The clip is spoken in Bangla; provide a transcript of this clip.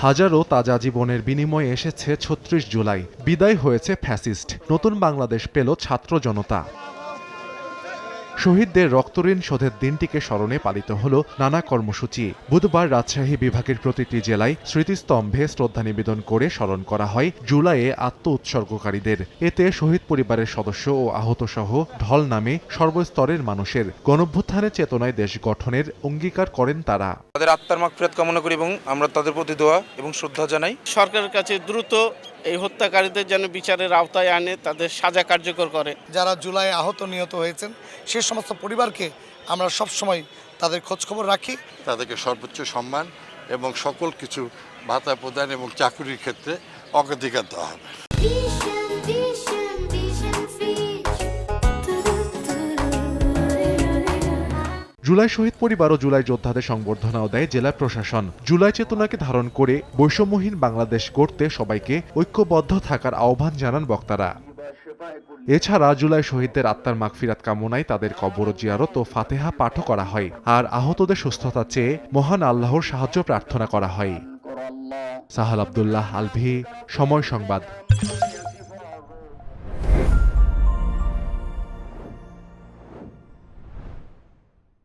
হাজারো তাজা জীবনের বিনিময়ে এসেছে ৩৬ জুলাই। বিদায় হয়েছে ফ্যাসিস্ট। নতুন বাংলাদেশ পেল ছাত্র জনতা। শহীদদের রক্তঋণ শোধের দিনটিকে স্মরণে পালিত হলো নানা কর্মসূচি। বুধবার রাজশাহী বিভাগের প্রতিটি জেলায় স্মৃতিস্তম্ভে শ্রদ্ধা নিবেদন করে স্মরণ করা হয় জুলাইয়ে আত্ম উৎসর্গকারীদের। এতে শহীদ পরিবারের সদস্য ও আহতসহ ঢল নামে সর্বস্তরের মানুষের। গণঅভ্যুত্থানের চেতনায় দেশ গঠনের অঙ্গীকার করেন তারা। তাদের আত্মার মাগফিরাত কামনা করি এবং আমরা তাদের প্রতি দোয়া এবং শ্রদ্ধা জানাই। সরকারের কাছে দ্রুত এই হত্যাকারীদের যেন বিচারের আওতায় আনে, তাদের সাজা কার্যকর করে। যারা জুলাই আহত নিহত হয়েছেন সে সমস্ত পরিবারকে আমরা সবসময় তাদের খোঁজখবর রাখি। তাদেরকে সর্বোচ্চ সম্মান এবং সকল কিছু ভাতা প্রদান এবং চাকরির ক্ষেত্রে অগ্রাধিকার দেওয়া হবে। জুলাই শহীদ পরিবার ও জুলাই যোদ্ধাদের সংবর্ধনাও দেয় জেলা প্রশাসন। জুলাই চেতনাকে ধারণ করে বৈষম্যহীন বাংলাদেশ গড়তে সবাইকে ঐক্যবদ্ধ থাকার আহ্বান জানান বক্তারা। এছাড়া জুলাই শহীদদের আত্মার মাগফিরাত কামনায় তাদের কবর জিয়ারত ও ফাতেহা পাঠও করা হয়। আর আহতদের সুস্থতা চেয়ে মহান আল্লাহর সাহায্য প্রার্থনা করা হয়। সাহাল আব্দুল্লাহ আলভি, সময় সংবাদ।